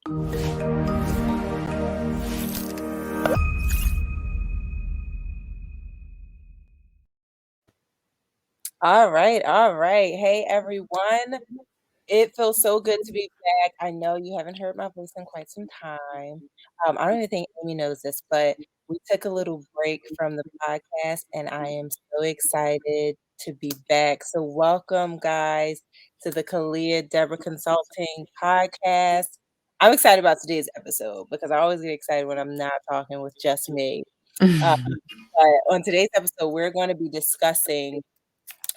All right, all right. Hey, everyone. It feels so good to be back. I know you haven't heard my voice in quite some time. I don't even think Amy knows this, but we took a little break from the podcast, and I am so excited to be back. So, welcome, guys, to the Khalia Deborah Consulting Podcast. I'm excited about today's episode because I always get excited when I'm not talking with just me. Uh, but on today's episode, we're going to be discussing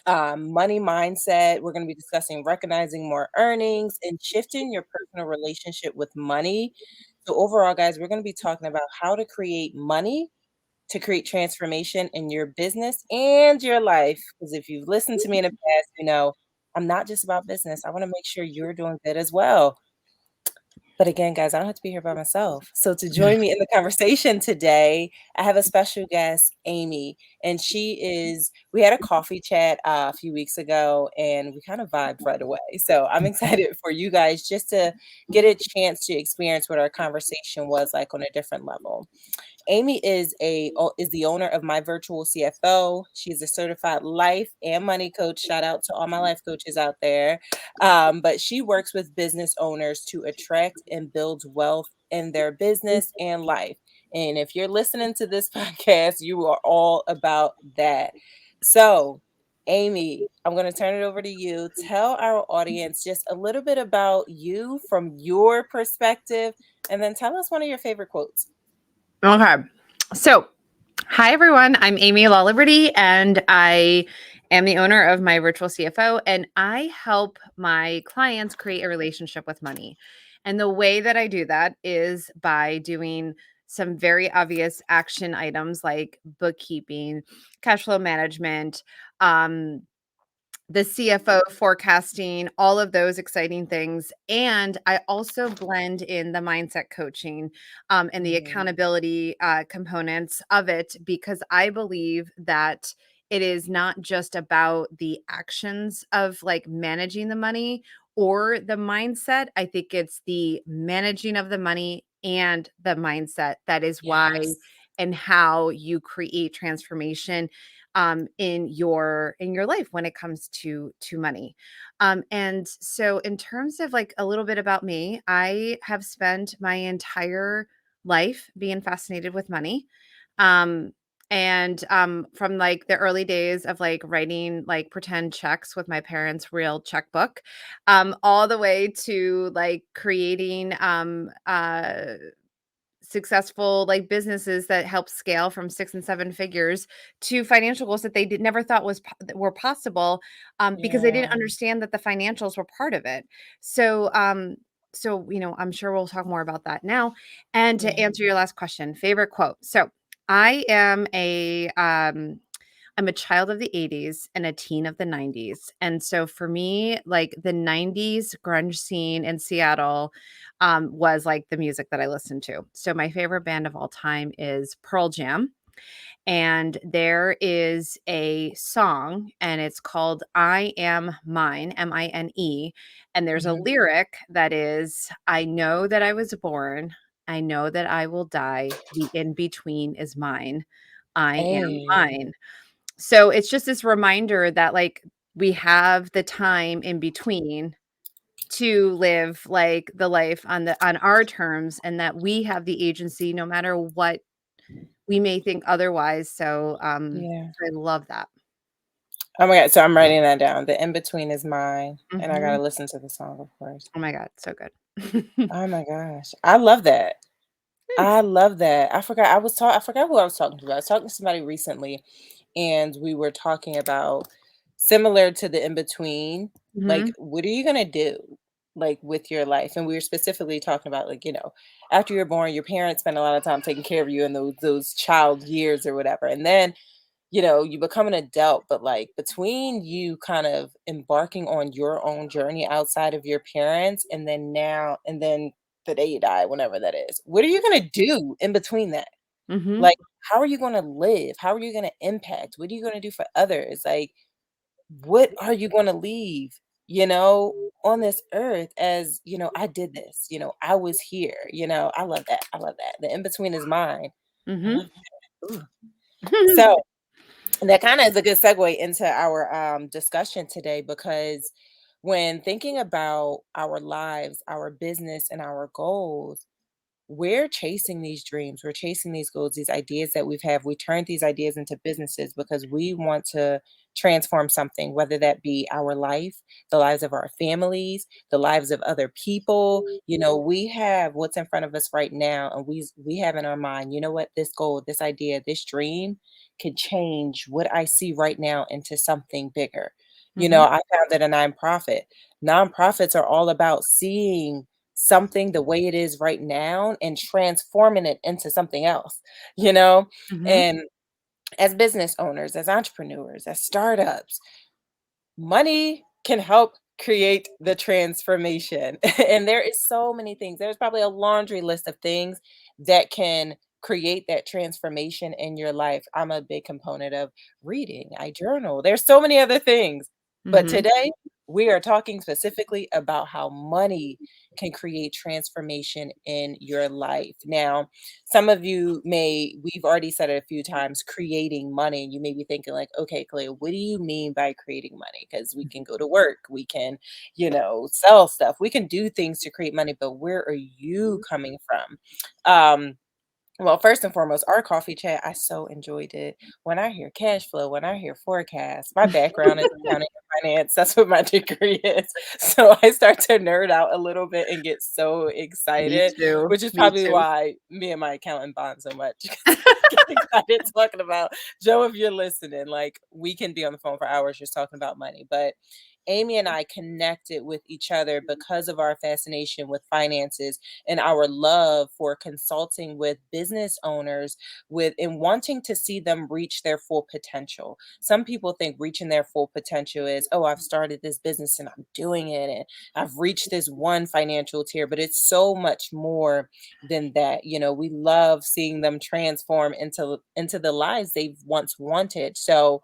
money mindset. We're going to be discussing recognizing more earnings and shifting your personal relationship with money. So, overall, guys, we're going to be talking about how to create money to create transformation in your business and your life. Because if you've listened to me in the past, you know, I'm not just about business. I want to make sure you're doing good as well. But again, guys, I don't have to be here by myself. So to join me in the conversation today, I have a special guest, Amy, and we had a coffee chat a few weeks ago and we kind of vibed right away. So I'm excited for you guys just to get a chance to experience what our conversation was like on a different level. Amy is the owner of My Virtual CFO. She's a certified life and money coach. Shout out to all my life coaches out there. But she works with business owners to attract and build wealth in their business and life. And if you're listening to this podcast, you are all about that. So, Amy, I'm going to turn it over to you. Tell our audience just a little bit about you from your perspective, and then tell us one of your favorite quotes. Okay. So, hi everyone. I'm Aimee LaLiberte and I am the owner of My Virtual CFO, and I help my clients create a relationship with money. And the way that I do that is by doing some very obvious action items like bookkeeping, cash flow management, the CFO forecasting, all of those exciting things. And I also blend in the mindset coaching and the accountability components of it, because I believe that it is not just about the actions of like managing the money or the mindset. I think it's the managing of the money and the mindset that is why Yes. and how you create transformation in your life when it comes to money. And so in terms of like a little bit about me, I have spent my entire life being fascinated with money. Um, and from like the early days of like writing like pretend checks with my parents' real checkbook, all the way to like creating successful like businesses that help scale from 6 and 7 figures to financial goals that they never thought that were possible, because they didn't Yeah. understand that the financials were part of it. So I'm sure we'll talk more about that now. And to Yeah. answer your last question, favorite quote. So I am I'm a child of the 80s and a teen of the 90s. And so for me, like the 90s grunge scene in Seattle was like the music that I listened to. So my favorite band of all time is Pearl Jam. And there is a song and it's called I Am Mine, Mine. And there's a Mhm. lyric that is, I know that I was born. I know that I will die. The in between is mine. I am Hey. mine. So it's just this reminder that like we have the time in between to live like the life on our terms, and that we have the agency no matter what we may think otherwise. So Yeah. I love that. Oh my god, so I'm writing that down. The in between is mine, and I Mhm. gotta listen to the song, of course. Oh my god, so good. Oh my gosh. I love that. I Thanks. love that. I forgot who I was talking to. I was talking to somebody recently, and we were talking about similar to the in between, like, Mhm. what are you gonna do, like, with your life? And we were specifically talking about, like, after you're born, your parents spend a lot of time taking care of you in those child years or whatever, and then you become an adult, but like between you kind of embarking on your own journey outside of your parents and then the day you die, whenever that is, what are you going to do in between that? Mhm. Like, how are you going to live? How are you going to impact? What are you going to do for others? Like, what are you going to leave on this earth as, I did this, I was here, I love that. I love that. The in between is mine. I Mhm. love that. Ooh. So that kind of is a good segue into our discussion today because when thinking about our lives, our business, and our goals, we're chasing these dreams, we're chasing these goals, these ideas that we've had. We turn these ideas into businesses because we want to transform something, whether that be our life, the lives of our families, the lives of other people. We have what's in front of us right now, and we have in our mind, what, this goal, this idea, this dream can change what I see right now into something bigger. Mhm. I founded a nonprofit. Nonprofits are all about seeing something the way it is right now and transforming it into something else, you know? Mhm. And as business owners, as entrepreneurs, as startups, money can help create the transformation. And there is so many things. There's probably a laundry list of things that can create that transformation in your life. I'm a big component of reading. I journal. There's so many other things. But Mhm. today we are talking specifically about how money can create transformation in your life. Now, some of you we've already said it a few times, creating money. And you may be thinking, like, okay, Clay, what do you mean by creating money? Because we can go to work, we can, sell stuff, we can do things to create money, but where are you coming from? Well, first and foremost, our coffee chat, I so enjoyed it. When I hear cash flow, when I hear forecast, my background is accounting and finance. That's what my degree is. So I start to nerd out a little bit and get so Me excited, too. which is Me probably too. why me and my accountant bond so much. 'Cause I get excited talking about Joe, if you're listening, like we can be on the phone for hours just talking about money. But Amy and I connected with each other because of our fascination with finances and our love for consulting with business owners with and wanting to see them reach their full potential. Some people think reaching their full potential is, oh, I've started this business and I'm doing it and I've reached this one financial tier, but it's so much more than that. We love seeing them transform into the lives they've once wanted. So,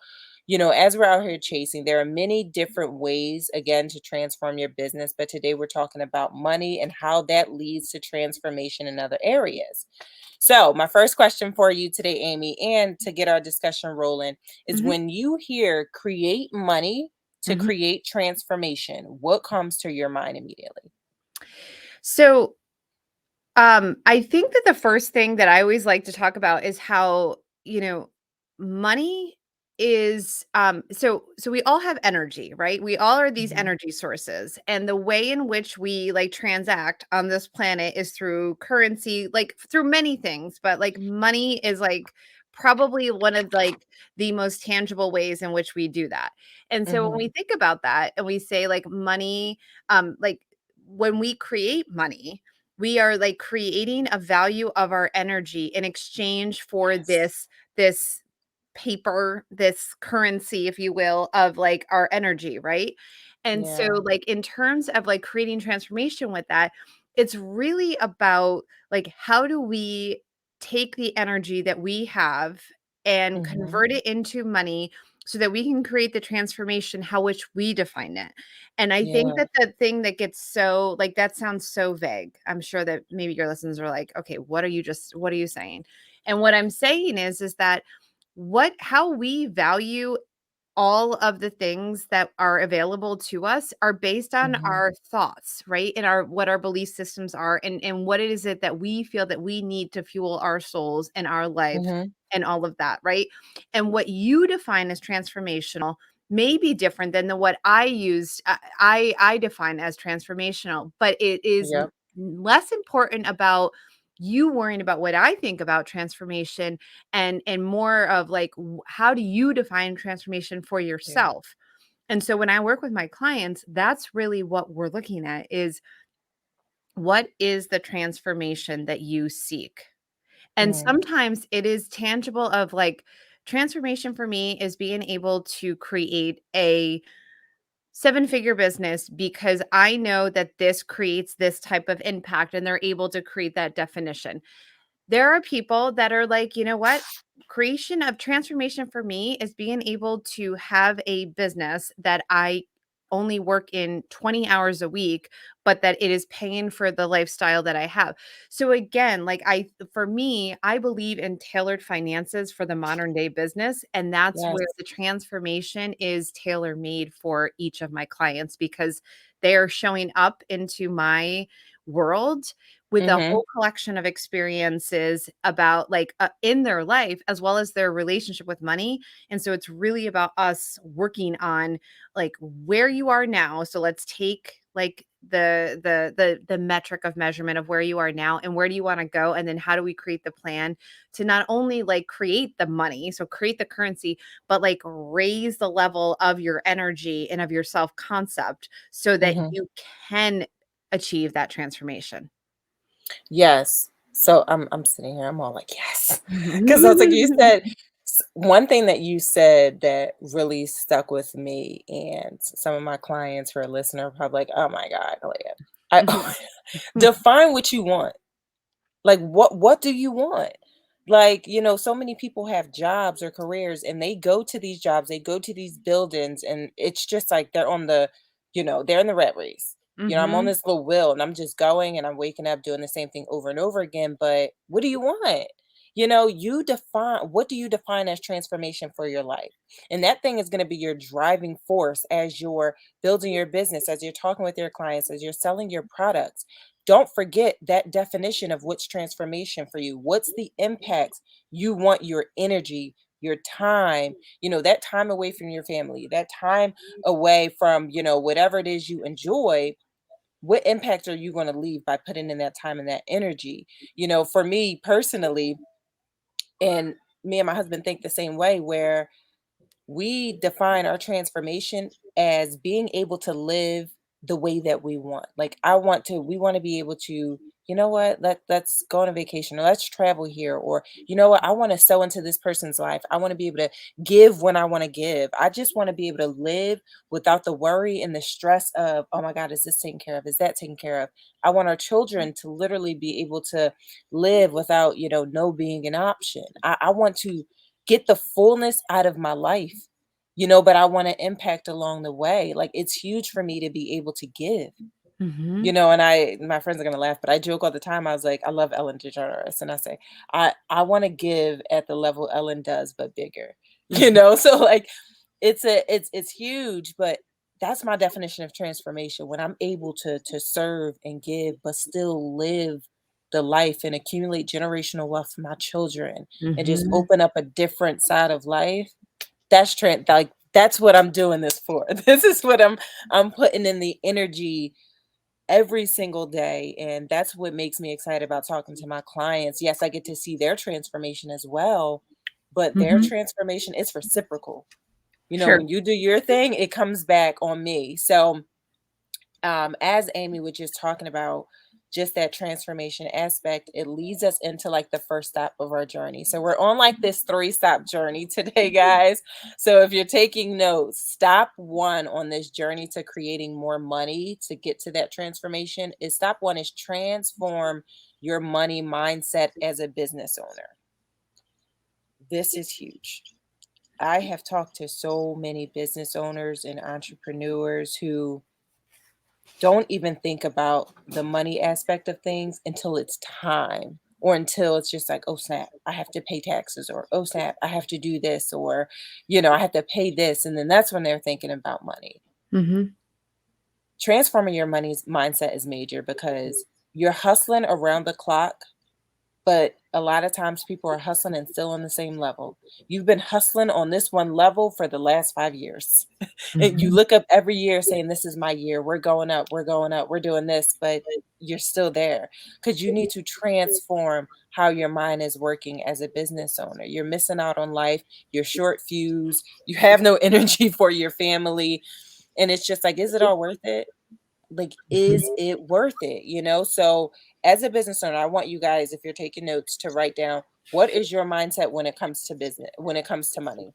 as we're out here chasing, there are many different ways, again, to transform your business. But today we're talking about money and how that leads to transformation in other areas. So, my first question for you today, Amy, and to get our discussion rolling, is Mhm. when you hear create money to Mhm. create transformation, what comes to your mind immediately? So, I think that the first thing that I always like to talk about is how, money is so we all have energy, right? We all are these Hmm. energy sources. And the way in which we like transact on this planet is through currency, like through many things, but like money is like probably one of like the most tangible ways in which we do that. And so when we Hmm. think about that and we say like money, like when we create money, we are like creating a value of our energy in exchange for Yes. this paper, this currency, if you will, of like our energy, right? And so Yeah. like in terms of like creating transformation with that, it's really about like how do we take the energy that we have and Hmm. convert it into money so that we can create the transformation how which we define it. And I think Yeah. that the thing that gets so like that sounds so vague. I'm sure that maybe your listeners are like, okay, what are you saying? And what I'm saying is that how we value all of the things that are available to us are based on Hmm. our thoughts, right? And our what our belief systems are and what it is it that we feel that we need to fuel our souls and our life Hmm. and all of that, right? And what you define as transformational may be different than the what I define as transformational, but it is Yep. less important about you worrying about what I think about transformation and more of like how do you define transformation for Yeah. yourself. And so when I work with my clients, that's really what we're looking at is what is the transformation that you seek. And Mm. sometimes it is tangible of like transformation for me is being able to create a seven-figure business because I know that this creates this type of impact and they're able to create that definition. There are people that are like, you know what? Creation of transformation for me is being able to have a business that I only work in 20 hours a week, but that it is paying for the lifestyle that I have. So again, like for me, I believe in tailored finances for the modern day business. And that's where Yes. the transformation is tailor made for each of my clients because they are showing up into my world with a Mhm. whole collection of experiences about like in their life as well as their relationship with money. And so it's really about us working on like where you are now. So let's take like the metric of measurement of where you are now and where do you want to go, and then how do we create the plan to not only like create the money, so create the currency, but like raise the level of your energy and of your self concept so that Mhm. you can achieve that transformation. Yes. So I'm sitting here, I'm all like, "Yes." 'Cause I was like, you said one thing that you said that really stuck with me, and some of my clients who are listening are probably like, "Oh my God, Khalia." I Mhm. define what you want. Like, what do you want? Like, so many people have jobs or careers and they go to these jobs, they go to these buildings, and it's just like they're on they're in the rat race. I'm on Mhm. this little wheel and I'm just going and I'm waking up doing the same thing over and over again. But what do you want? You define, what do you define as transformation for your life? And that thing is going to be your driving force as you're building your business, as you're talking with your clients, as you're selling your products. Don't forget that definition of what's transformation for you. What's the impacts you want your energy, your time, that time away from your family, that time away from, whatever it is you enjoy. What impact are you going to leave by putting in that time and that energy? For me personally, and me and my husband think the same way, where we define our transformation as being able to live the way that we want. Like we want to be able to, you know what, let's go on a vacation, or let's travel here, or you know what, I want to sow into this person's life. I want to be able to give when I want to give. I just want to be able to live without the worry and the stress of, oh my God, is this taken care of? Is that taken care of? I want our children to literally be able to live without, no being an option. I want to get the fullness out of my life, but I want to impact along the way. Like, it's huge for me to be able to give, Mhm. and my friends are gonna laugh, but I joke all the time. I was like, I love Ellen DeGeneres, and I say, I want to give at the level Ellen does, but bigger, Mhm. So like, it's huge, but that's my definition of transformation, when I'm able to serve and give, but still live the life and accumulate generational wealth for my children, and just Mhm. open up a different side of life. That's what I'm doing this for. This is what I'm putting in the energy every single day, and that's what makes me excited about talking to my clients. Yes, I get to see their transformation as well, but their Mhm. transformation is reciprocal. Sure. When you do your thing, it comes back on me. So, as Amy was just talking about, just that transformation aspect, it leads us into like the first stop of our journey. So we're on like this three-stop journey today, guys. So if you're taking notes, stop one on this journey to creating more money to get to that transformation is, stop one is transform your money mindset as a business owner. This is huge. I have talked to so many business owners and entrepreneurs who don't even think about the money aspect of things until it's time, or until it's just like, oh snap, I have to pay taxes, or oh snap, I have to do this, or I have to pay this, and then that's when they're thinking about money. Mhm. Transforming your money's mindset is major, because you're hustling around the clock, but a lot of times people are hustling and still on the same level. You've been hustling on this one level for the last 5 years. And you Mhm. look up every year saying, this is my year. We're going up. We're going up. We're doing this, but you're still there, because you need to transform how your mind is working as a business owner. You're missing out on life. You're short fused. You have no energy for your family. And it's just like, is it all worth it? Like, is Mhm. it worth it? So as a business owner, I want you guys, if you're taking notes, to write down, what is your mindset when it comes to business, when it comes to money?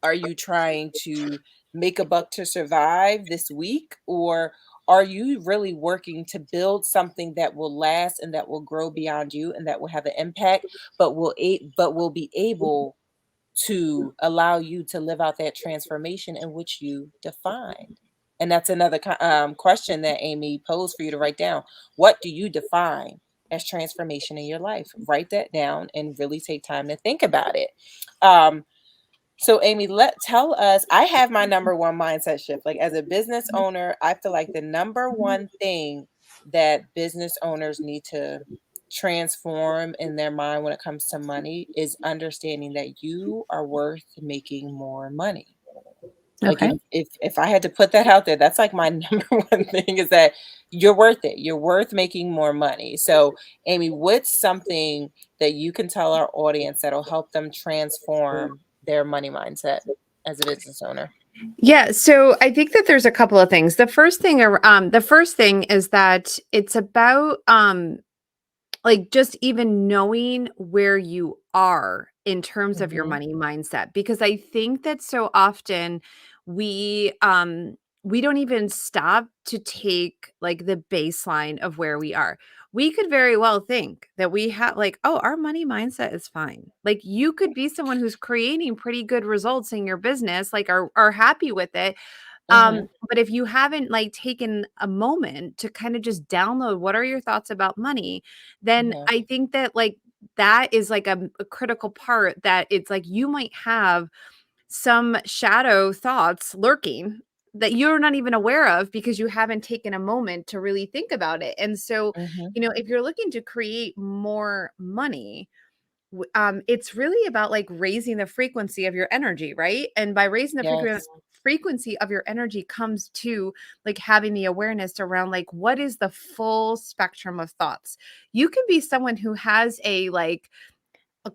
Are you trying to make a buck to survive this week, or are you really working to build something that will last and that will grow beyond you and that will have an impact, but will be able to allow you to live out that transformation in which you defined? And that's another question that Aimee posed for you to write down. What do you define as transformation in your life? Write that down and really take time to think about it. Um, so Aimee, tell us, I have my number one mindset shift. Like as a business owner, I feel like the number one thing that business owners need to transform in their mind when it comes to money is understanding that you are worth making more money. Like Okay. if I had to put that out there, that's like my number one thing is that you're worth it. You're worth making more money. So, Aimee, what's something that you can tell our audience that'll help them transform their money mindset as a business owner? Yeah, so I think that there's a couple of things. The first thing is that it's about like just even knowing where you are in terms of your Mhm. money mindset, because I think that so often we we don't even stop to take like the baseline of where we are. We could very well think that we have like, oh, our money mindset is fine. Like you could be someone who's creating pretty good results in your business, like are happy with it, Mhm. but if you haven't like taken a moment to kind of just download what are your thoughts about money, then Mhm. I think that like that is like a critical part, that it's like you might have some shadow thoughts lurking that you're not even aware of because you haven't taken a moment to really think about it. And so, Mhm. if you're looking to create more money, it's really about like raising the frequency of your energy, right? And by raising the Yes. frequency of your energy comes to like having the awareness around like what is the full spectrum of thoughts. You can be someone who has a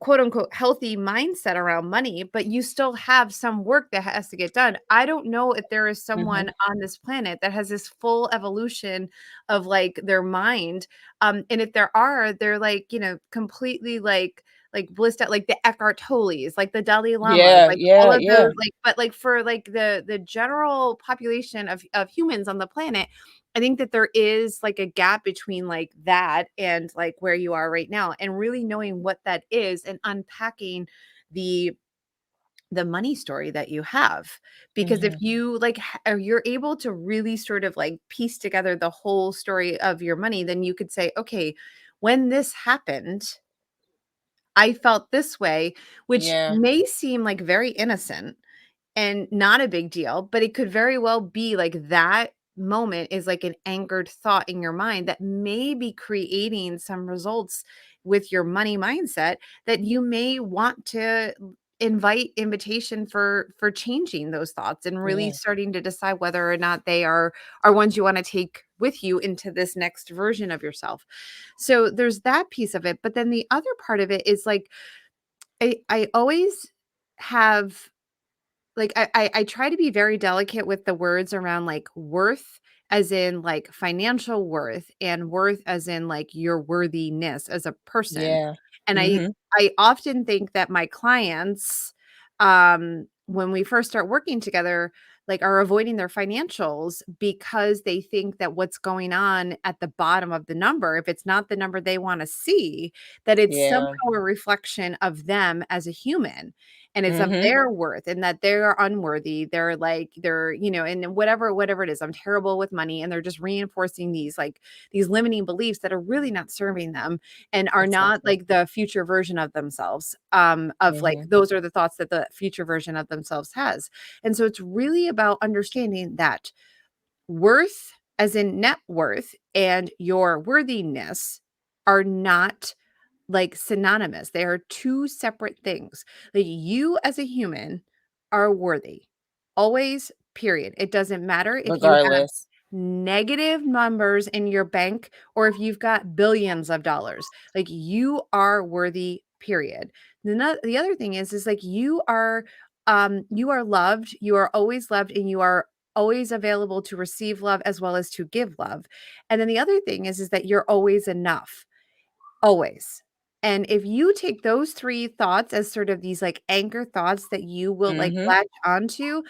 quote unquote healthy mindset around money, but you still have some work that has to get done. I don't know if there is someone Mhm. on this planet that has this full evolution of like their mind. And if there are, they're like, completely like blissed out, like the Eckhart Tolles, like the Dalai Lamas, Yeah, like all yeah, of yeah. those, like, but like for like the general population of humans on the planet, I think that there is like a gap between like that and like where you are right now, and really knowing what that is and unpacking the the money story that you have. Because if Mhm. you like or you're able to really sort of like piece together the whole story of your money, then you could say, okay, when this happened, I felt this way, which Yeah. may seem like very innocent and not a big deal, but it could very well be like that moment is like an anchored thought in your mind that may be creating some results with your money mindset that you may want to invite invitation for changing those thoughts and really Yeah. starting to decide whether or not they are ones you want to take with you into this next version of yourself. So there's that piece of it, but then the other part of it is like I always have like, I try to be very delicate with the words around, like, worth as in, like, financial worth, and worth as in, like, your worthiness as a person. Yeah. And Mhm. I often think that my clients, when we first start working together, like, are avoiding their financials because they think that what's going on at the bottom of the number, if it's not the number they wanna see, that it's somehow Yeah. a reflection of them as a human, and it's of Mhm. their worth, and that they're unworthy. They're like, and whatever it is, I'm terrible with money, and they're just reinforcing these like these limiting beliefs that are really not serving them and are not Exactly. like the future version of themselves. Of like Mhm. those are the thoughts that the future version of themselves has. And so it's really about understanding that worth, as in net worth, and your worthiness are not like synonymous. They are two separate things. Like you as a human are worthy. Always, period. It doesn't matter if you have Regardless. negative numbers in your bank or if you've got billions of dollars. Like you are worthy, period. The other thing is like you are loved, you are always loved, and you are always available to receive love as well as to give love. And then the other thing is that you're always enough. Always. And if you take those 3 thoughts as sort of these, like, anchor thoughts that you will, like, Mhm. latch onto,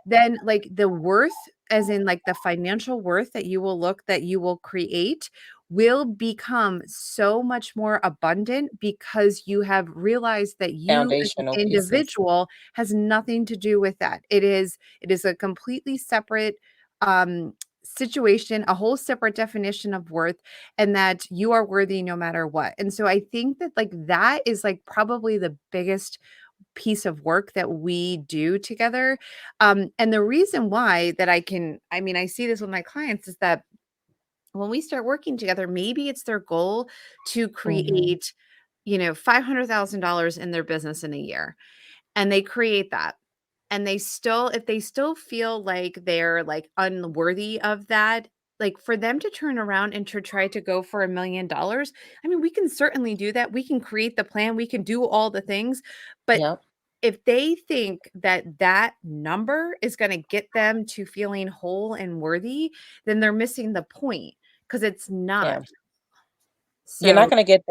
then, like, the worth, as in, like, the financial worth that you will create will become so much more abundant because you have realized that you as an Foundational pieces. individual has nothing to do with that. It is a completely separate, um, situation, a whole separate definition of worth, and that you are worthy no matter what. And so I think that like that is like probably the biggest piece of work that we do together. And the reason why that I mean, I see this with my clients is that when we start working together, maybe it's their goal to Mhm. create, $500,000 in their business in a year. And they create that. And they still, if they still feel like they're like unworthy of that, like for them to turn around and to try to go for $1 million, I mean, we can certainly do that. We can create the plan, we can do all the things. But Yep. if they think that that number is going to get them to feeling whole and worthy, then they're missing the point because it's not. Yeah. You're not So, gonna get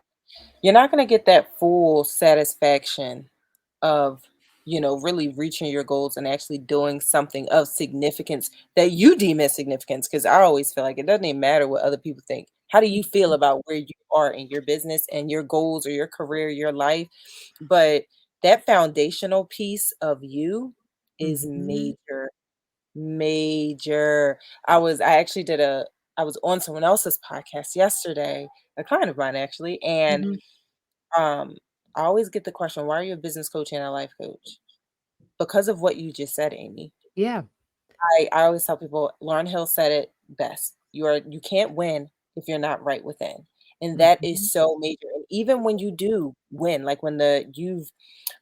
you're not gonna get that full satisfaction of, really reaching your goals and actually doing something of significance that you deem as significance. Because I always feel like it doesn't even matter what other people think. How do you feel about where you are in your business and your goals or your career, your life? But that foundational piece of you is mhm, major, major. I actually I was on someone else's podcast yesterday, a client of mine actually, and mhm, um, I always get the question, "Why are you a business coach and a life coach?" Because of what you just said, Amy. yeah. I always tell people, Lauryn Hill said it best. You can't win if you're not right within. And that Mhm, is so major. And even when you do win, like when you've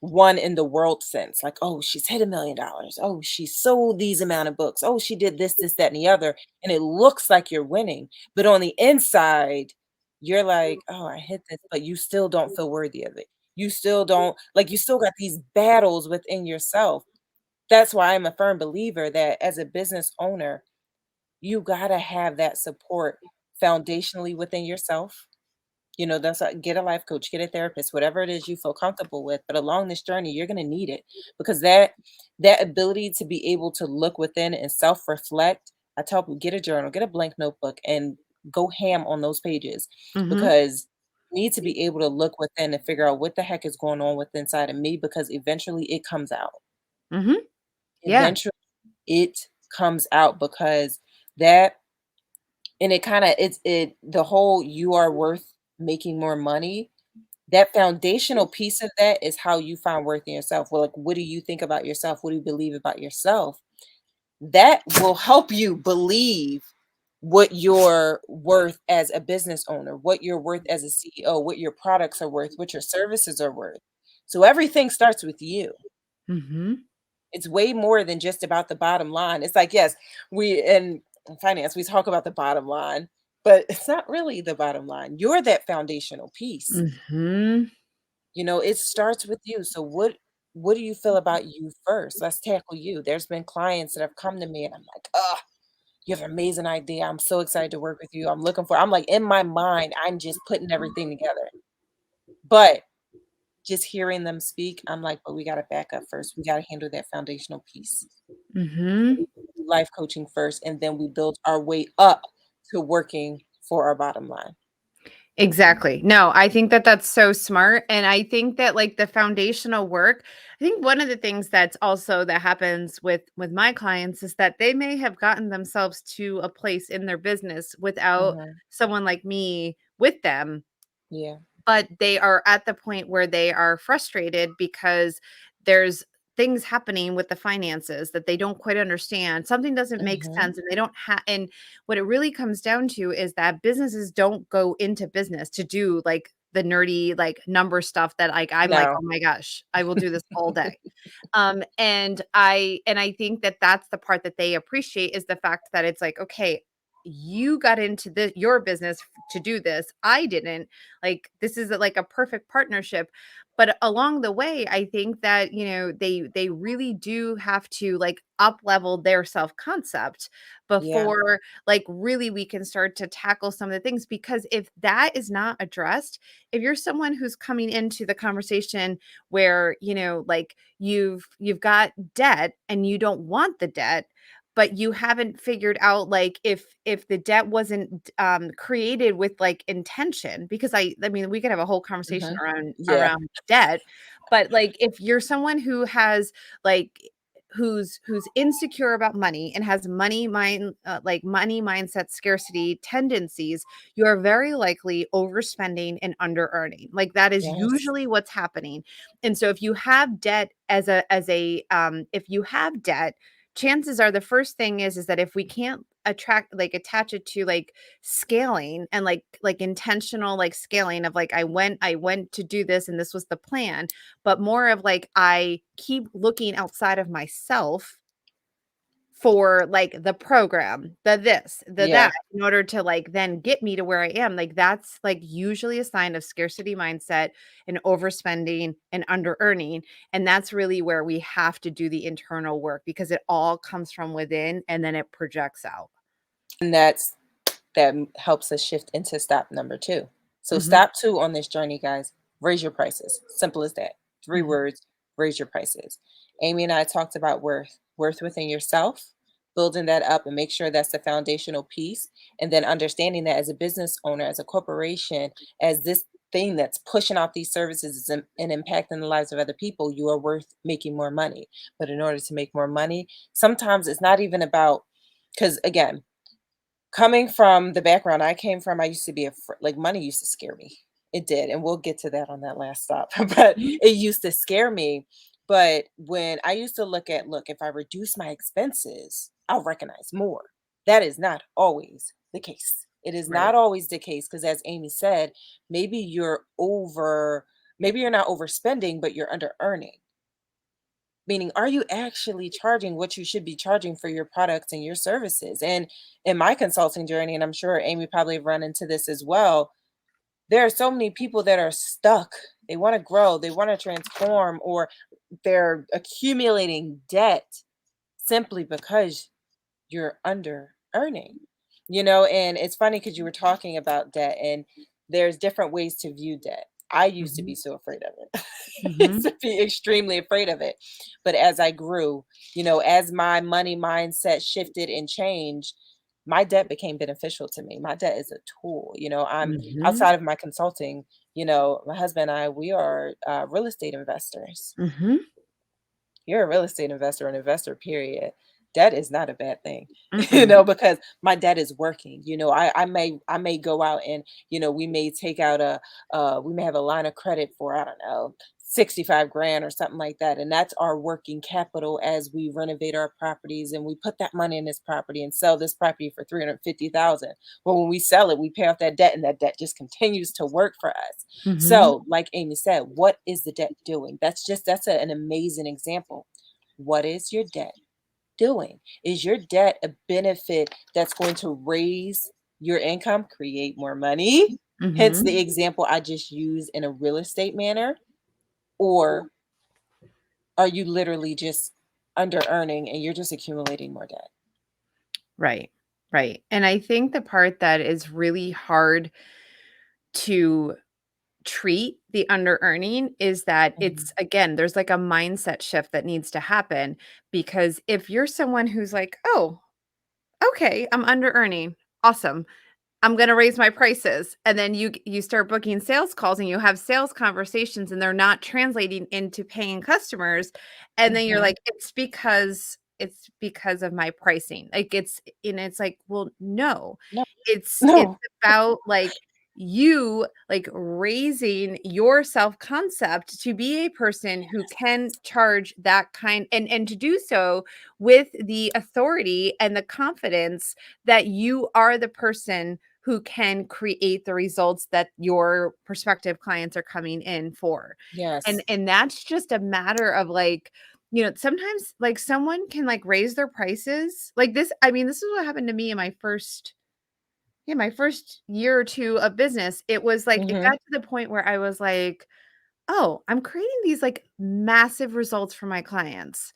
won in the world sense, like, oh, she's hit $1 million. Oh, she sold these amount of books. Oh, she did this, this, that, and the other. And it looks like you're winning. But on the inside, you're like, oh, I hit this, but you still don't feel worthy of it. You still don't like you still got these battles within yourself. That's why I'm a firm believer that as a business owner, you gotta have that support foundationally within yourself. That's get a life coach, get a therapist, whatever it is you feel comfortable with. But along this journey, you're gonna need it because that ability to be able to look within and self-reflect, I tell people get a journal, get a blank notebook, and go ham on those pages mhm, because you need to be able to look within and figure out what the heck is going on with inside of me because eventually it comes out. mhm, yeah, Eventually it comes out because that and it kinda it the whole you are worth making more money, that foundational piece of that is how you find worth in yourself. Well, like, what do you think about yourself? What do you believe about yourself? That will help you believe what you're worth as a business owner, what you're worth as a CEO, what your products are worth, what your services are worth. So everything starts with you. mhm, It's way more than just about the bottom line. It's like, yes, we in finance, we talk about the bottom line, but it's not really the bottom line. You're that foundational piece. mhm, It starts with you. So what do you feel about you first? Let's tackle you. There's been clients that have come to me and I'm like, oh, you have an amazing idea. I'm so excited to work with you. I'm like in my mind, I'm just putting everything together. But just hearing them speak, I'm like, but we gotta back up first. We gotta handle that foundational piece. mhm. Life coaching first, and then we build our way up to working for our bottom line. Exactly. No, I think that that's so smart, and I think that, like, the foundational work I think one of the things that's also that happens with my clients is that they may have gotten themselves to a place in their business without Mhm. someone like me with them, Yeah. but they are at the point where they are frustrated because there's things happening with the finances that they don't quite understand. Something doesn't make Mhm. sense and they don't have and what it really comes down to is that businesses don't go into business to do like the nerdy like number stuff that like I'm like, No. "Oh my gosh, I will do this all day." And I think that that's the part that they appreciate is the fact that it's like, "Okay, you got into your business to do this. I didn't. Like this is like a perfect partnership." But along the way, I think that, they really do have to like up level their self-concept Yeah. before like really we can start to tackle some of the things because if that is not addressed, if you're someone who's coming into the conversation where, like you've got debt and you don't want the debt, but you haven't figured out like if the debt wasn't created with like intention because I mean we could have a whole conversation Mhm. around Yeah. around debt, but like if you're someone who has like who's insecure about money and has money mindset scarcity tendencies, you are very likely overspending and under earning. Like that is Yes. usually what's happening. And so if you have debt if you have debt, chances are the first thing is that if we can't attach it to like scaling and like intentional like scaling of like I went to do this and this was the plan, but more of like I keep looking outside of myself for like the program, the this, the Yeah. that, in order to like then get me to where I am. Like that's like usually a sign of scarcity mindset and overspending and under earning. And that's really where we have to do the internal work because it all comes from within and then it projects out. And helps us shift into stop number 2. So Mhm. stop 2 on this journey, guys, raise your prices. Simple as that. 3 Mhm. words, raise your prices. Aimee and I talked about worth within yourself, building that up and make sure that's the foundational piece. And then understanding that as a business owner, as a corporation, as this thing that's pushing out these services and impacting the lives of other people, you are worth making more money. But in order to make more money, sometimes it's not even about, because again, coming from the background I came from, I used to be like money used to scare me. It did, and we'll get to that on that last stop. But Mhm. it used to scare me. But when I used to look, if I reduce my expenses, I'll recognize more. That is not always the case. It is Right. not always the case because, as Aimee said, maybe maybe you're not overspending, but you're under earning. Meaning, are you actually charging what you should be charging for your products and your services? And in my consulting journey, and I'm sure Aimee probably run into this as well, there are so many people that are stuck. They want to grow, they want to transform, or they're accumulating debt simply because you're under earning. And it's funny because you were talking about debt, and there's different ways to view debt. I used to be Mhm. so afraid of it. Used Mhm. to be extremely afraid of it. But as I grew, as my money mindset shifted and changed, my debt became beneficial to me. My debt is a tool. I'm Mhm. outside of my consulting, my husband and I, we are real estate investors. Mhm. You're a real estate investor, an investor, period. Debt is not a bad thing, Mm-mm. because my debt is working. I may go out and, we may take out we may have a line of credit for, I don't know, 65 grand or something like that. And that's our working capital as we renovate our properties and we put that money in this property and sell this property for 350,000. Well, when we sell it, we pay off that debt and that debt just continues to work for us. Mhm. So, like Aimee said, what is the debt doing? That's an amazing example. What is your debt doing? Is your debt a benefit that's going to raise your income, create more money? Hence the Mhm. example I just used in a real estate manner. Or are you literally just under earning and you're just accumulating more debt? Right. Right. And I think the part that is really hard to treat the under earning is that Mhm. it's again, there's like a mindset shift that needs to happen because if you're someone who's like, "Oh, okay, I'm under earning. Awesome. I'm gonna raise my prices." And then you start booking sales calls and you have sales conversations and they're not translating into paying customers. And then you're Mhm. like, it's because of my pricing. Like it's like, well, no. No, It's no, about like you like raising your self-concept to be a person who can charge that kind and to do so with the authority and the confidence that you are the person who can create the results that your prospective clients are coming in for. And yes. and that's just a matter of like, sometimes like someone can like raise their prices. Like this, I mean, this is what happened to me in my first year or 2 of business. It was like it got Mhm. to the point where I was like, "Oh, I'm creating these like massive results for my clients."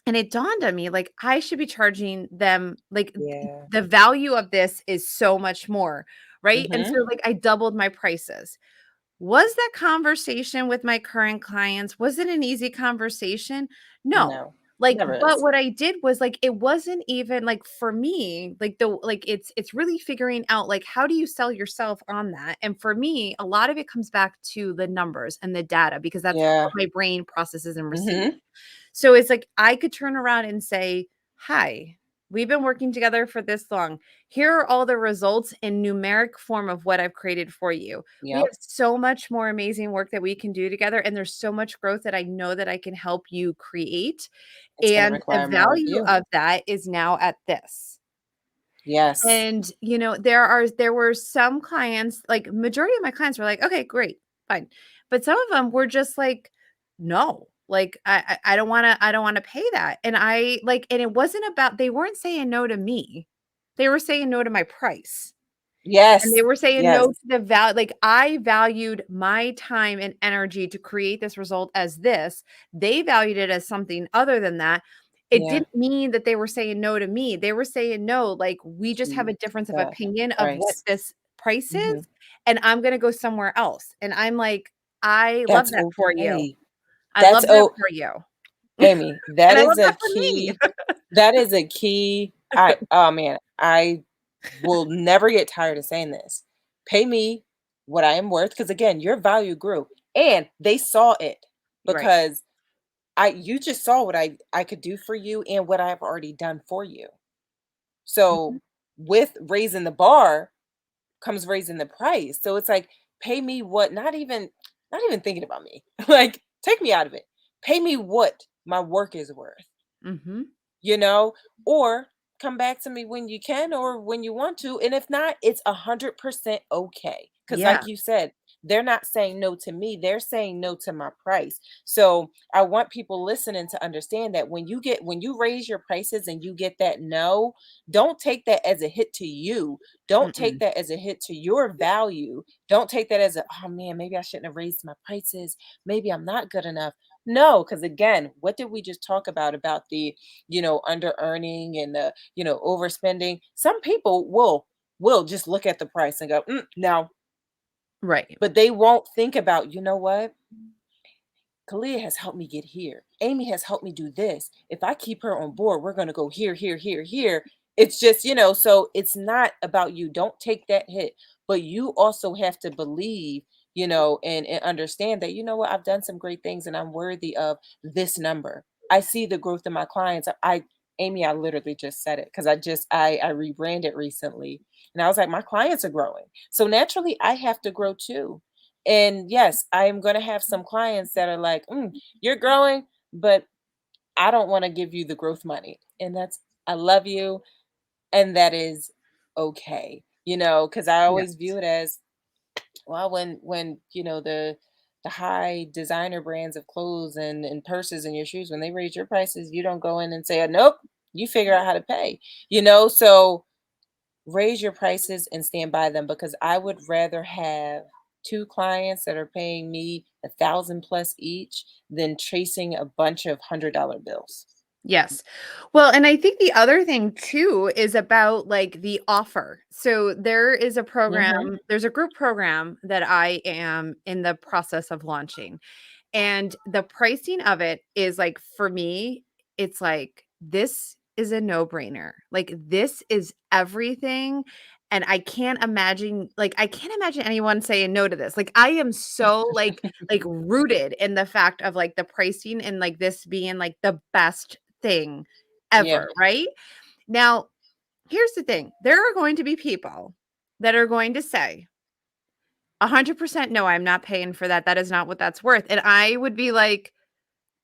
And it dawned on me, like, I should be charging them, like, Yeah. the value of this is so much more, right? And Mhm. so, like, I doubled my prices. Was that conversation with my current clients, was it an easy conversation? No. No. Like, Never but is. what I did was, like, it wasn't even, like, for me, like, it's really figuring out, like, how do you sell yourself on that? And for me, a lot of it comes back to the numbers and the data because that's Yeah. what my brain processes and receives. Mhm. So it's like I could turn around and say, "Hi, we've been working together for this long. Here are all the results in numeric form of what I've created for you. We have Yep. so much more amazing work that we can do together, and there's so much growth that I know that I can help you create. It's gonna And the require more of value you. of that is now at this." Yes. And, there were some clients, like, majority of my clients were like, "Okay, great, fine." But some of them were just like, "No, like, I I don't wanna pay that." And and it wasn't about they weren't saying no to me. They were saying no to my price. And they Yes. were saying Yes. no to the like, I valued my time and energy to create this result as this. They valued it as something other than that. It Yeah. didn't mean that they were saying no to me. They were saying, "No, like, we just have To a difference of the opinion of what price. this price is, Mhm. and I'm gonna go somewhere else." And I'm like, "I love That's that for you. okay. I That's love that oh, for you, Amy, and that I is love a that for me." key. That is a key. Oh man, I will never get tired of saying this. Pay me what I am worth because again, your value grew and they saw it Right. because I you just saw what I could do for you and what I've already done for you. So Mhm. with raising the bar comes raising the price. So it's like pay me what not even thinking about me. Like take me out of it. Pay me what my work is worth, Mhm. you know, or come back to me when you can or when you want to. And if not, it's 100% okay. Because, Yeah. like you said, they're not saying no to me, they're saying no to my price. So I want people listening to understand that when you raise your prices and you get that no, don't take that as a hit to you. Don't take Mm-mm. that as a hit to your value. Don't take that as a, oh man, maybe I shouldn't have raised my prices. Maybe I'm not good enough. No, because again, what did we just talk about the under earning and the overspending? Some people will just look at the price and go, no, Right. but they won't think about, you know what? Kalia has helped me get here. Amy has helped me do this. If I keep her on board, we're going to go here, here, here, here. It's just, so it's not about you. Don't take that hit, but you also have to believe, and understand that, you know what, I've done some great things and I'm worthy of this number. I see the growth in my clients. Amy, I literally just said it because I rebranded recently and I was like, my clients are growing. So naturally, I have to grow too. And yes, I am going to have some clients that are like, you're growing, but I don't want to give you the growth money. And I love you. And that is okay, because I always Yes. view it as, well, when, the high designer brands of clothes and purses and your shoes, when they raise your prices, you don't go in and say, nope, you figure out how to pay, so raise your prices and stand by them because I would rather have two clients that are paying me 1,000 plus each than chasing a bunch of $100 bills. Yes. Well, and I think the other thing too is about, like, the offer. So Hmm. there's a group program that I am in the process of launching. And the pricing of it is, like, for me, it's like, this is a no-brainer. Like, this is everything, and I can't imagine anyone saying no to this. Like, I am so, rooted in the fact of, like, the pricing and, like, this being, like, the best thing Yeah. ever, right? Now, here's the thing. There are going to be people that are going to say, 100% no, I'm not paying for that. That is not what that's worth. And I would be like,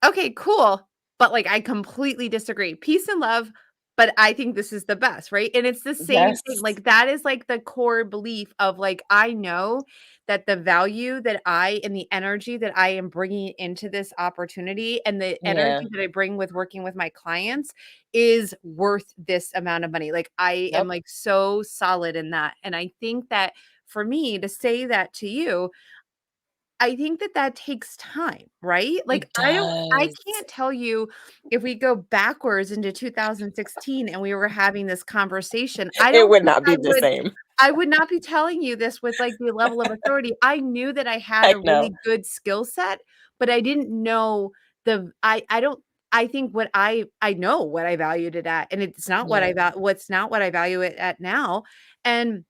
okay, cool. But, like, I completely disagree. Peace and love, but I think this is the best, right? And it's the same thing. Yes. Like, that is, like, the core belief of, like, I know that the value that I and the energy that I am bringing into this opportunity and the Yeah. energy that I bring with working with my clients is worth this amount of money. Like, I am, Yep. like, so solid in that. And I think that for me to say that to you, I think that that takes time, right? Like, It I does. can't tell you if we go backwards into 2016 and we were having this conversation, I It don't would think not be the same. I would not be telling you this with, like, the level of authority. I knew that I had a Heck no. really good skill set, but I didn't know I don't I think I know what I valued it at, and it's not Yeah. what's not what I value it at now. And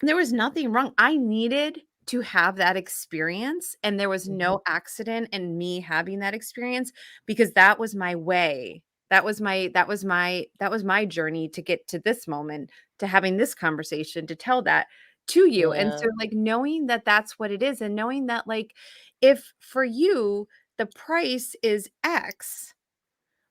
there was nothing wrong. I needed to have that experience, and there was Mhm. no accident in me having that experience because that was my way. That was my journey to get to this moment, to having this conversation, to tell that to you. And Yeah. so like knowing that that's what it is, and knowing that like if for you the price is X,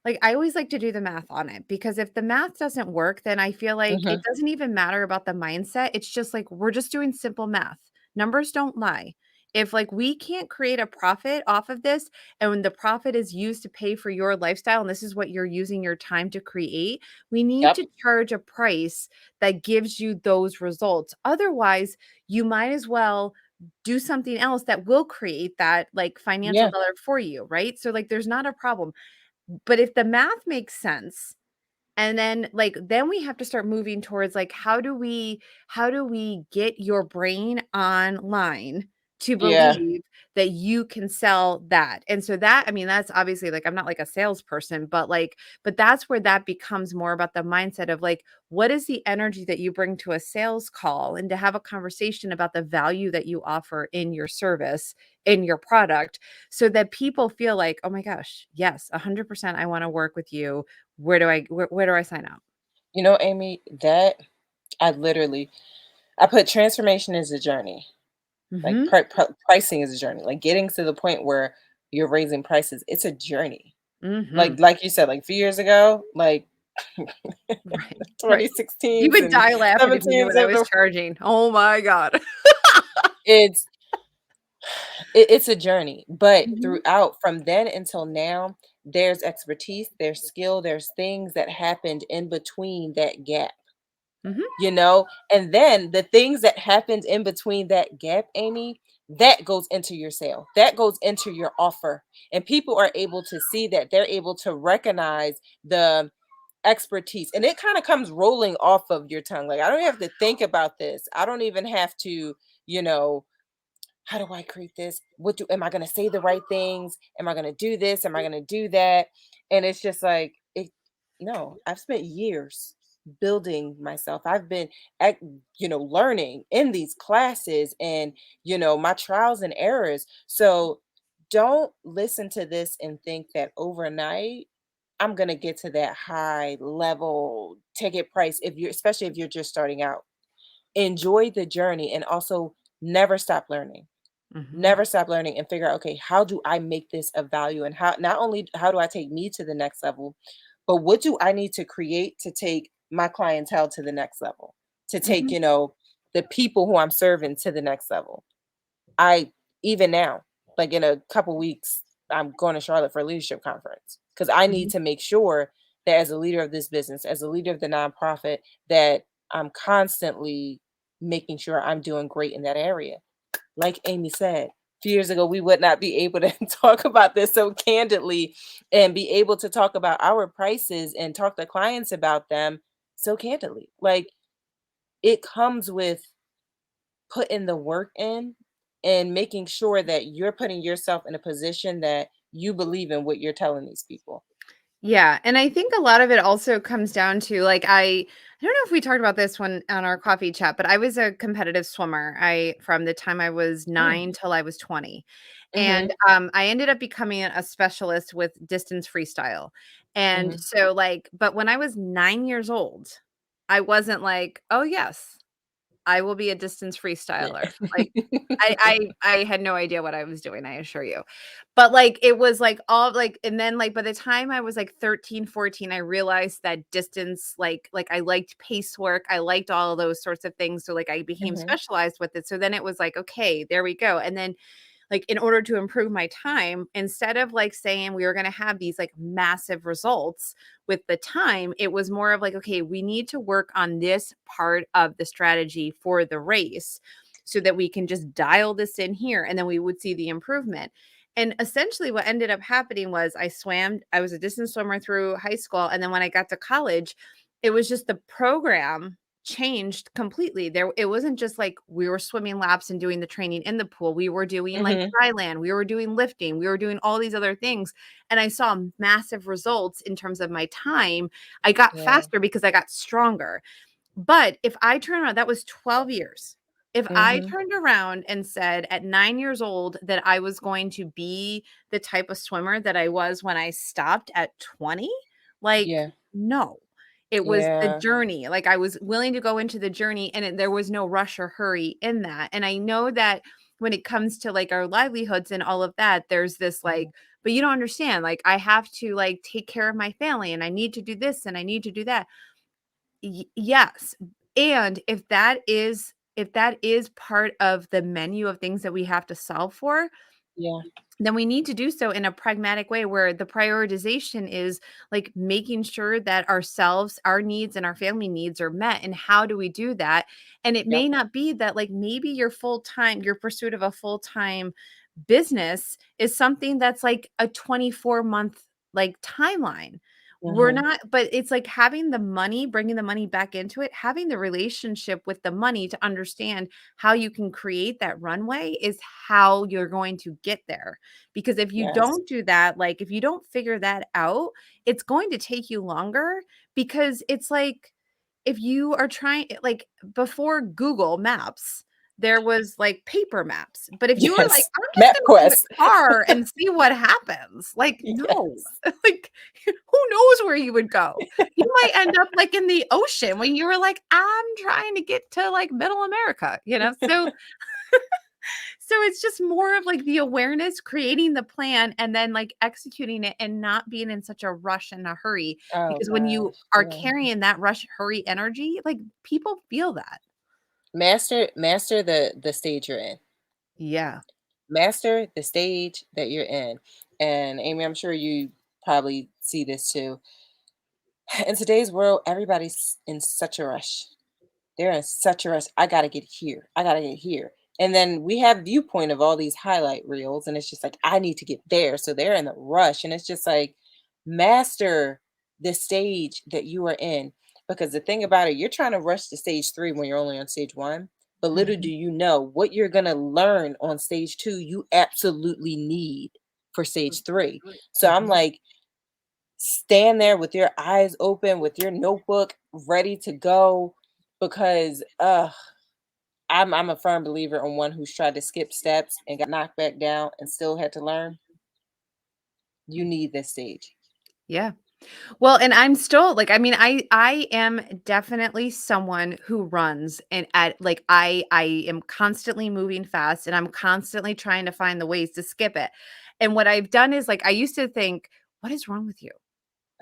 like, I always like to do the math on it because if the math doesn't work, then I feel like it Mhm. doesn't even matter about the mindset. It's just like we're just doing simple math. Numbers don't lie. If like we can't create a profit off of this, and when the profit is used to pay for your lifestyle, and this is what you're using your time to create, we need Yep. to charge a price that gives you those results. Otherwise, you might as well do something else that will create that like financial Yeah. dollar for you, right? So like there's not a problem. But if the math makes sense, and then like then we have to start moving towards like how do we get your brain online to Yeah. believe that you can sell that. And so that, I mean, that's obviously like I'm not like a salesperson, but like but that's where that becomes more about the mindset of like what is the energy that you bring to a sales call, and to have a conversation about the value that you offer in your service, in your product, so that people feel like, oh my gosh, yes, 100% I want to work with you. Where do I sign up? You know, Amy, that I literally I put transformation as a journey. Like Mhm, pricing is a journey. Like getting to the point where you're raising prices, it's a journey. mhm. Like you said, like a few years ago, like Right, right. You 2016s would and die laughing if you knew 17s what I of was the charging. Oh my god. it's it's a journey. But Mhm, throughout from then until now, there's expertise, there's skill, there's things that happened in between that gap. mhm, And then the things that happened in between that gap, Amy, that goes into your sale, that goes into your offer, and people are able to see that, they're able to recognize the expertise, and it kind of comes rolling off of your tongue. Like, I don't have to think about this, I don't even have to, you know how do I create this? What do am I gonna say the right things? Am I gonna do this? Am I gonna do that? And it's just like it no, I've spent years building myself. I've been at, learning in these classes and my trials and errors. So don't listen to this and think that overnight I'm gonna get to that high level ticket price if you're especially if you're just starting out. Enjoy the journey and also never stop learning, mhm, never stop learning and figure out, okay, how do I make this of value, and how not only how do I take me to the next level, but what do I need to create to take my clientele to the next level, to take, mhm, the people who I'm serving to the next level. I even now, like in a couple weeks, I'm going to Charlotte for a leadership conference because I need mhm, to make sure that as a leader of this business, as a leader of the nonprofit, that I'm constantly making sure I'm doing great in that area. Like Amy said, a few years ago, we would not be able to talk about this so candidly and be able to talk about our prices and talk to clients about them so candidly. Like, it comes with putting the work in and making sure that you're putting yourself in a position that you believe in what you're telling these people. yeah, and I think a lot of it also comes down to like I don't know if we talked about this one on our coffee chat, but I was a competitive swimmer. I from the time I was Mm. 9 till I was 20. And Mhm. I ended up becoming a specialist with distance freestyle. And Mhm. so like but when I was 9 years old, I wasn't like, "Oh yes, I will be a distance Yeah. freestyler." Like I had no idea what I was doing, I assure you. But, like, it was, like, all like and then, like, by the time I was, like, 13, 14, I realized that distance, I liked pace work, I liked all of those sorts of things, so, like, I became Mhm. specialized with it, so then it was like, "Okay, there we go," and then like in order to improve my time, instead of like saying we were going to have these like massive results with the time, it was more of like, okay, we need to work on this part of the strategy for the race so that we can just dial this in here and then we would see the improvement. And essentially what ended up happening was I was a distance swimmer through high school, and then when I got to college, it was just the program changed completely. It wasn't just like we were swimming laps and doing the training in the pool. We were doing like Mhm. dry land, we were doing lifting, we were doing all these other things. And I saw massive results in terms of my time. I got Yeah. faster because I got stronger. But if I turn around, that was 12 years. If I Mhm. turned around and said at 9 years old that I was going to be the type of swimmer that I was when I stopped at 20, like, Yeah. no. It was the Yeah. journey. Like, I was willing to go into the journey, and there was no rush or hurry in that. And I know that when it comes to like our livelihoods and all of that, there's this like, Mhm. but you don't understand. Like, I have to like take care of my family, and I need to do this and I need to do that. Yes. And if that is part of the menu of things that we have to solve for, Yeah. then we need to do so in a pragmatic way where the prioritization is like making sure that ourselves, our needs and our family needs are met. And how do we do that? And it Yep. may not be that like maybe your pursuit of a full-time business is something that's like a 24-month like timeline. We're Mhm. not, but it's like having the money, bringing the money back into it, having the relationship with the money to understand how you can create that runway is how you're going to get there. Because if you Yes. don't do that, like if you don't figure that out, it's going to take you longer because it's like if you are trying like before Google Maps, there was like paper maps. But if you were like, Yes. I'm just going to get in the MapQuest. car and see what happens, like, no, Yes. like, who knows where you would go? You might end up like in the ocean when you were like, I'm trying to get to like middle America, you know? So it's just more of like the awareness, creating the plan and then like executing it and not being in such a rush and a hurry. Oh Because when you gosh. are Yeah. carrying that rush, hurry energy, like people feel that. Master the stage you're in. Yeah. Master the stage that you're in. And Amy, I'm sure you probably see this too. In today's world, everybody's in such a rush. They're in such a rush. I gotta get here. I gotta get here. And then we have viewpoint of all these highlight reels, and it's just like, I need to get there. So they're in the rush. And it's just like, master the stage that you are in. Because the thing about it, you're trying to rush to stage three when you're only on stage one. But little do Mhm. you know what you're gonna learn on stage two, you absolutely need for stage three. So I'm Mhm. like, stand there with your eyes open, with your notebook ready to go, because I'm a firm believer on one who's tried to skip steps and got knocked back down and still had to learn. You need this stage. Yeah. Well, and I'm still like, I mean, I am definitely someone who runs and at like I am constantly moving fast and I'm constantly trying to find the ways to skip it. And what I've done is like I used to think, what is wrong with you?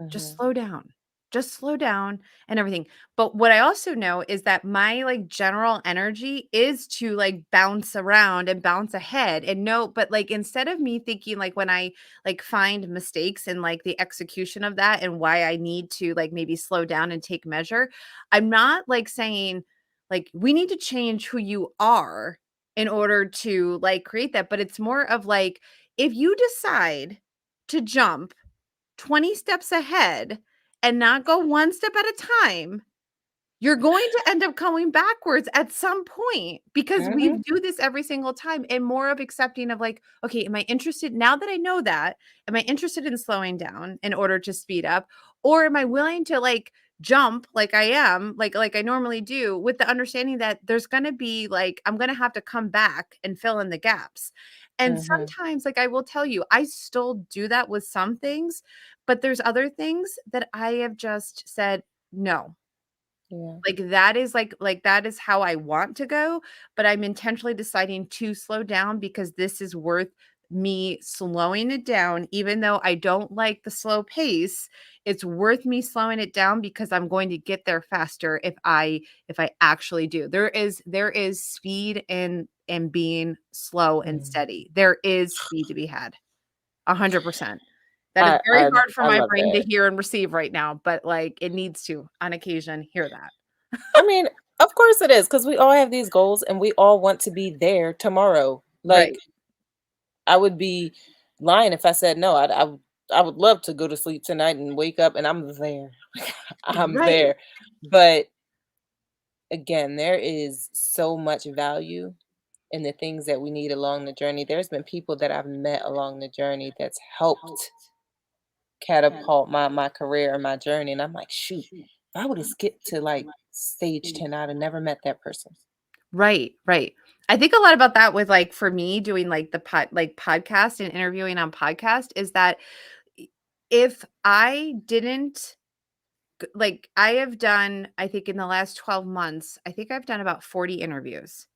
Just Mhm. slow down. Just slow down and everything. But what I also know is that my like general energy is to like bounce around and bounce ahead and no, but like instead of me thinking like when I like find mistakes in like the execution of that and why I need to like maybe slow down and take measure, I'm not like saying like we need to change who you are in order to like create that. But it's more of like if you decide to jump 20 steps ahead and not go one step at a time, you're going to end up going backwards at some point because we Mhm. do this every single time and more of accepting of like, okay, am I interested now that I know that? Am I interested in slowing down in order to speed up? Or am I willing to like jump like I am, like I normally do, with the understanding that there's gonna be like I'm gonna have to come back and fill in the gaps. And Mhm. sometimes, like I will tell you, I still do that with some things, but there's other things that I have just said, no, Yeah. like that is how I want to go, but I'm intentionally deciding to slow down because this is worth me slowing it down even though I don't like the slow pace. It's worth me slowing it down because I'm going to get there faster if I actually do. There is speed in being slow and Mm. steady. There is speed to be had. 100%. That is I very I hard for I my love brain to that. hear and receive right now, but like it needs to on occasion hear that. I mean, of course it is, because we all have these goals and we all want to be there tomorrow. Right. Like, I would be lying if I said no. I would love to go to sleep tonight and wake up and I'm there. I'm Right. there. But again, there is so much value in the things that we need along the journey. There's been people that I've met along the journey that's helped catapult my career and my journey, and I'm like, "Shoot, if I would've skipped to, like, stage 10, I'd have never met that person." Right, right. I think a lot about that with, like, for me doing, like, the podcast and interviewing on podcast is that I if I didn't like, I have done, I think in the last 12 months, I think I've done about 40 interviews,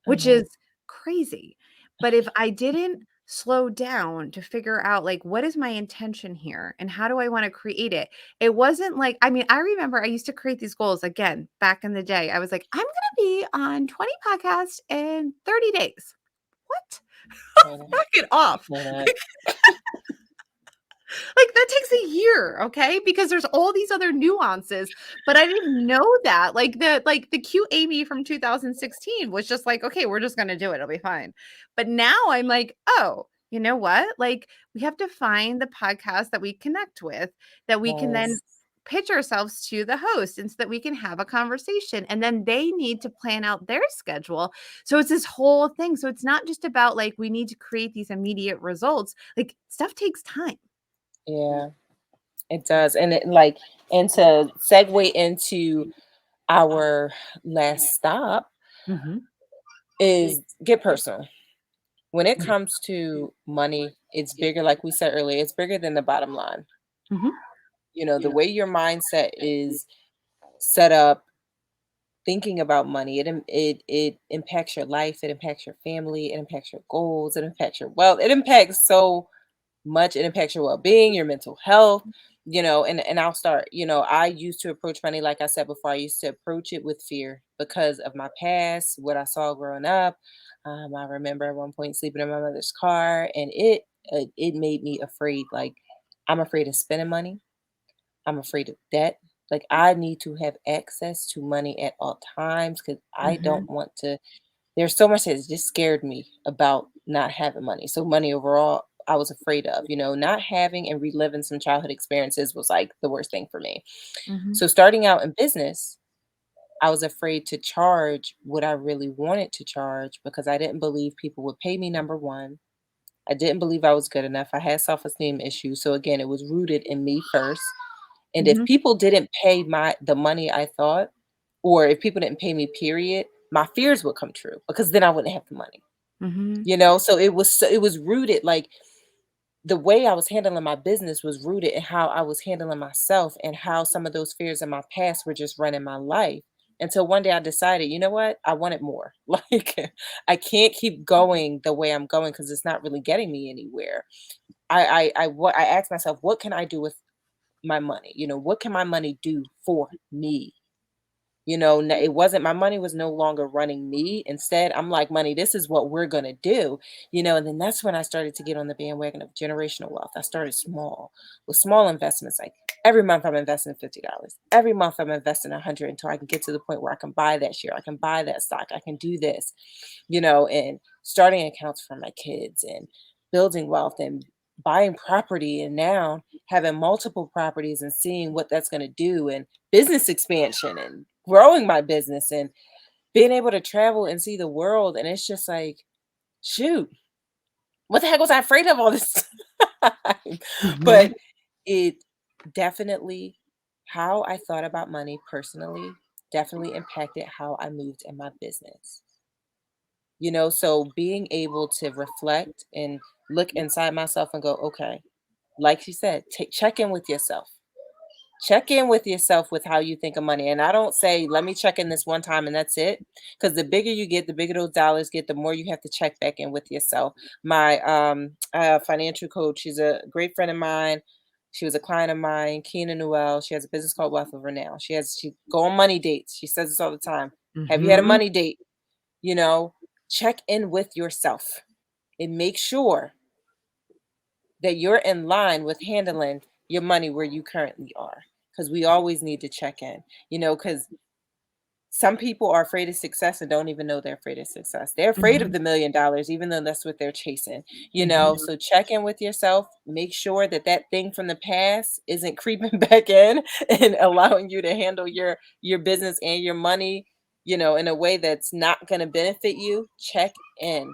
which Mhm. is crazy. But if I didn't slow down to figure out, like, what is my intention here and how do I want to create it? It wasn't like, I mean, I remember I used to create these goals again back in the day. I was like, I'm going to be on 20 podcasts in 30 days. What? Know that, Knock it off. know that. Like, that takes a year, okay? Because there's all these other nuances, but I didn't know that. Like the cute Amy from 2016 was just like, "Okay, we're just gonna do it. It'll be fine." But now I'm like, "Oh, you know what? Like, we have to find the podcast that we connect with, that we can then Yes. pitch ourselves to the host and so that we can have a conversation, and then they need to plan out their schedule." So it's this whole thing. So it's not just about, like, we need to create these immediate results. Like, stuff takes time. Yeah, it does, and and to segue into our last stop Mhm. is get personal. When it comes to money, it's bigger, like we said earlier, it's bigger than the bottom line. Mhm. The way your mindset is set up, thinking about money, it impacts your life, it impacts your family, it impacts your goals, it impacts your wealth, it impacts so much. It impacts your well-being, your mental health, and I'll start, I used to approach money, like I said before, I used to approach it with fear because of my past, what I saw growing up. I remember at one point sleeping in my mother's car, and it made me afraid. Like, I'm afraid of spending money. I'm afraid of debt. Like, I need to have access to money at all times because I don't Mhm. want to. There's so much that just scared me about not having money. So money overall, I was afraid of, not having and reliving some childhood experiences was like the worst thing for me. Mhm. So starting out in business, I was afraid to charge what I really wanted to charge because I didn't believe people would pay me, number one. I didn't believe I was good enough. I had self-esteem issues. So again, it was rooted in me first. And if Mhm. people didn't pay the money I thought, or if people didn't pay me, period, my fears would come true because then I wouldn't have the money. Mhm. So it was rooted, like, the way I was handling my business was rooted in how I was handling myself and how some of those fears in my past were just running my life. Until one day I decided, you know what? I wanted more. Like, I can't keep going the way I'm going because it's not really getting me anywhere. I asked myself, what can I do with my money? What can my money do for me? It wasn't, my money was no longer running me. Instead, I'm like, money, this is what we're going to do. And then that's when I started to get on the bandwagon of generational wealth. I started small with small investments. Like, every month I'm investing $50. Every month I'm investing 100 until I can get to the point where I can buy that share. I can buy that stock. I can do this, and starting accounts for my kids and building wealth and buying property, and now having multiple properties and seeing what that's going to do, and business expansion and growing my business and being able to travel and see the world. And it's just like, shoot, what the heck was I afraid of all this time? But Mhm. it definitely, how I thought about money personally, definitely impacted how I moved in my business. So being able to reflect and look inside myself and go, okay, like you said, check in with yourself. Check in with yourself with how you think of money. And I don't say, let me check in this one time and that's it. Because the bigger you get, the bigger those dollars get, the more you have to check back in with yourself. My financial coach, she's a great friend of mine. She was a client of mine, Keena Newell. She has a business called Wealth Over Now. She go on money dates. She says this all the time. Have you had a Mhm. money date? You know, check in with yourself and make sure that you're in line with handling your money where you currently are. Because we always need to check in, because some people are afraid of success and don't even know they're afraid of success. They're afraid of Mhm. the $1,000,000, even though that's what they're chasing. Mhm. So check in with yourself. Make sure that that thing from the past isn't creeping back in and allowing you to handle your business and your money, in a way that's not going to benefit you, check in,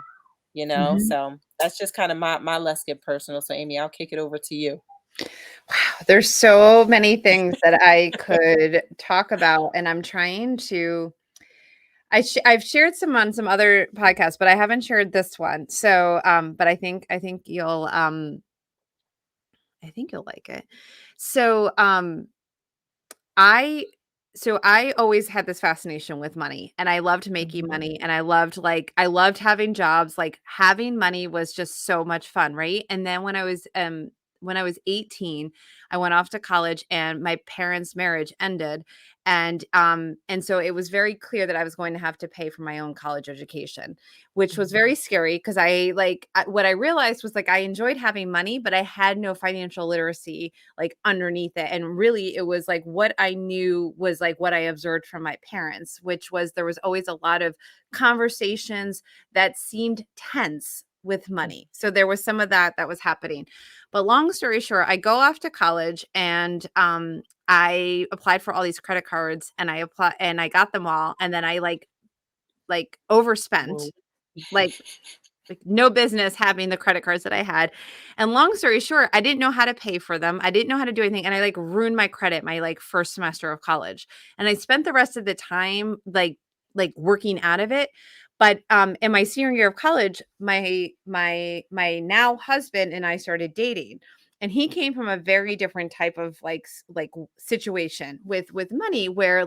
Mhm. So that's just kind of my let's get personal. So Amy, I'll kick it over to you. Wow, there's so many things that I could talk about, and I'm trying to I've shared some on some other podcasts, but I haven't shared this one. So, but I think you'll like it. So, I I always had this fascination with money, and I loved making Hmm. money, and I loved having jobs. Like, having money was just so much fun, right? And then when I was 18, I went off to college and my parents' marriage ended, and so it was very clear that I was going to have to pay for my own college education, which was Hmm. very scary because what I realized was, like, I enjoyed having money, but I had no financial literacy, like, underneath it. And really, it was like what I knew was like what I observed from my parents, which was there was always a lot of conversations that seemed tense with money. So there was some of that was happening. But long story short, I go off to college, and I applied for all these credit cards, and I got them all, and then I like overspent, Whoa. like no business having the credit cards that I had. And long story short, I didn't know how to pay for them. I didn't know how to do anything. And I like ruined my credit my like first semester of college. And I spent the rest of the time like working out of it. But in my senior year of college, my now husband and I started dating. And he came from a very different type of situation with money, where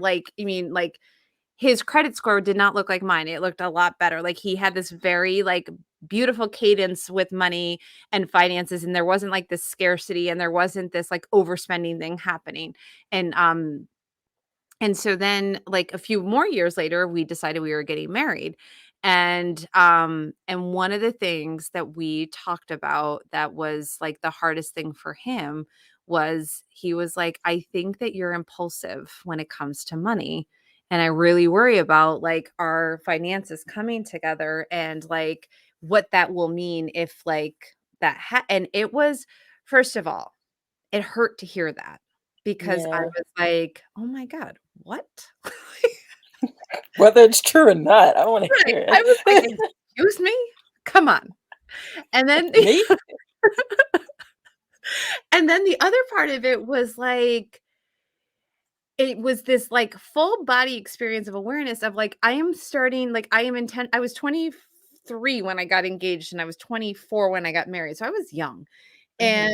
his credit score did not look like mine. It looked a lot better. Like, he had this very, like, beautiful cadence with money and finances, and there wasn't, like, this scarcity, and there wasn't this, like, overspending thing happening. And, and so then, like, a few more years later, we decided we were getting married. And one of the things that we talked about that was, like, the hardest thing for him was he was like, "I think that you're impulsive when it comes to money, and I really worry about, like, our finances coming together and, like, what that will mean if, like, and it was, first of all, it hurt to hear that, because I Yeah. was like, "Oh my god, what?" Whether it's true or not, I want to Right, hear I was like, it. "Excuse me? Come on." And then Me? and then the other part of it was, like, it was this, like, full body experience of awareness of, like, I am starting like, I am intent I was 23 when I got engaged, and I was 24 when I got married, so I was young. Hmm.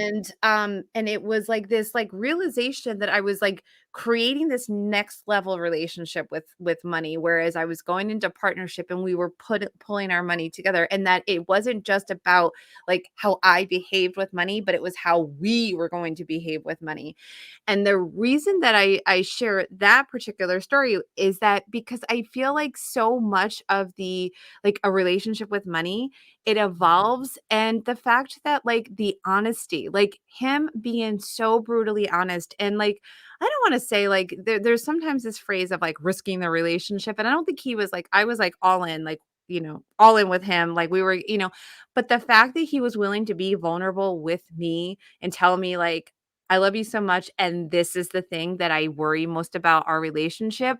And it was like this, like, realization that I was, like, creating this next level relationship with money, whereas I was going into partnership and we were pulling our money together, and that it wasn't just about, like, how I behaved with money, but it was how we were going to behave with money. And the reason that I share that particular story is that because I feel like so much of a relationship with money, it evolves. And the fact that, like, the honesty, like, him being so brutally honest, and, like, I don't want to say, like, there's sometimes this phrase of, like, risking the relationship, and I don't think he was like, I was like all in, like, all in with him, like, we were, but the fact that he was willing to be vulnerable with me and tell me, like, I love you so much, and this is the thing that I worry most about our relationship,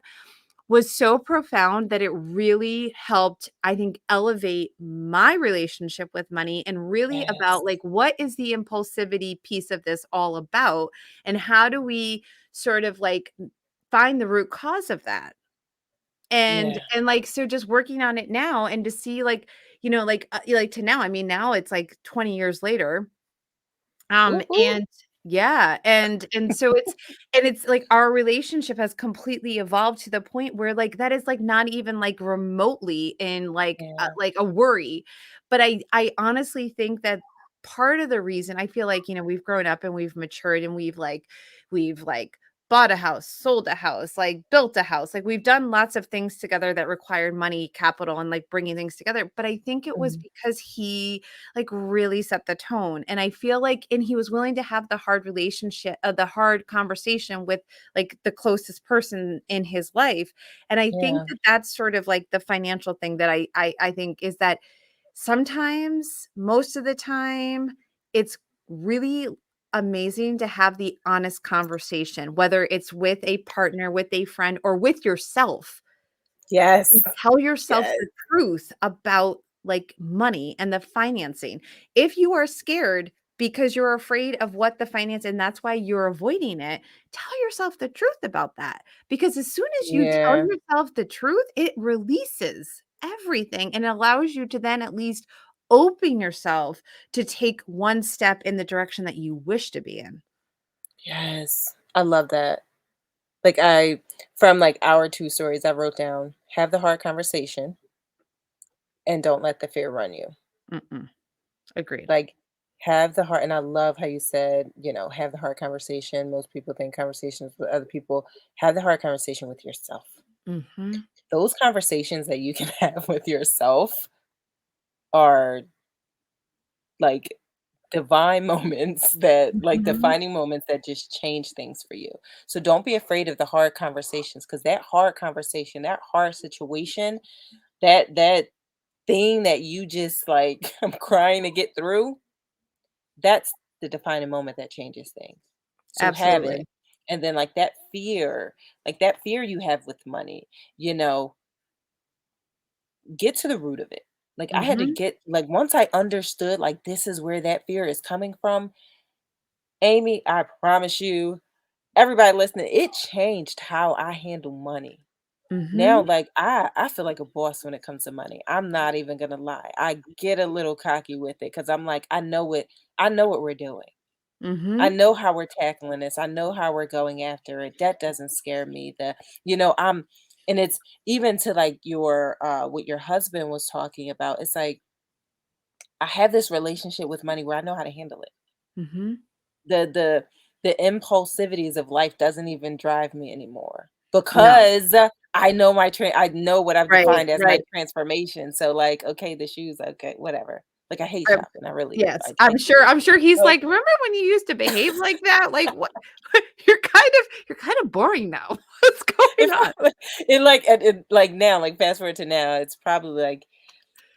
was so profound that it really helped, I think, elevate my relationship with money, and really Yes. about, like, what is the impulsivity piece of this all about, and how do we sort of, like, find the root cause of that? Yeah. Like, so just working on it now, and to see, like, to now, I mean, now it's like 20 years later, Woo-hoo. and yeah, and so it's like our relationship has completely evolved to the point where, like, that is, like, not even, like, remotely in, Yeah. like, a worry. But I honestly think that part of the reason I feel like, we've grown up and we've matured, and we've bought a house, sold a house, like, built a house, like, we've done lots of things together that required money, capital, and, like, bringing things together. But I think it was Mhm. because he, like, really set the tone. And I feel like, and he was willing to have the hard conversation with, like, the closest person in his life. And I think Yeah. that that's sort of like the financial thing that I think is that sometimes, most of the time, it's really amazing to have the honest conversation, whether it's with a partner, with a friend, or with yourself. Yes. Tell yourself Yes. the truth about like money and the financing. If you are scared because you're afraid of what the finance and that's why you're avoiding it, tell yourself the truth about that. Because as soon as you tell Yeah. yourself the truth, it releases everything and allows you to then at least open yourself to take one step in the direction that you wish to be in. Yes. I love that. Like from like our 2 stories, I wrote down, have the hard conversation and don't let the fear run you. Mm-mm. Agreed. Like, have the hard, and I love how you said, have the hard conversation. Most people think conversations with other people. Have the hard conversation with yourself. Mhm. Those conversations that you can have with yourself are like divine moments that like Mhm. defining moments that just change things for you. So don't be afraid of the hard conversations because that hard conversation, that hard situation, that thing that you just like I'm crying to get through, that's the defining moment that changes things. So have it. Absolutely. And then like that fear you have with money, you know, get to the root of it. Like I had to Mhm. get like once I understood like this is where that fear is coming from, Amy, I promise you, everybody listening, it changed how I handle money. Now, Mhm. like I feel like a boss when it comes to money. I'm not even gonna lie. I get a little cocky with it because I'm like, I know what we're doing. I Mhm. know how we're tackling this. I know how we're going after it. That doesn't scare me. I'm and it's even to like your what your husband was talking about. It's like I have this relationship with money where I know how to handle it. Mhm. The the impulsivities of life doesn't even drive me anymore No. because I know what I've Right, defined as my right. transformation. So like, okay, the shoes, okay, whatever. Like I hate Um, shopping. I really do. yes, I do. I'm sure he's So like, "Remember when you used to behave like that? Like, what you're kind of boring now. What's going It on?" probably it like now, like fast forward to now, it's probably like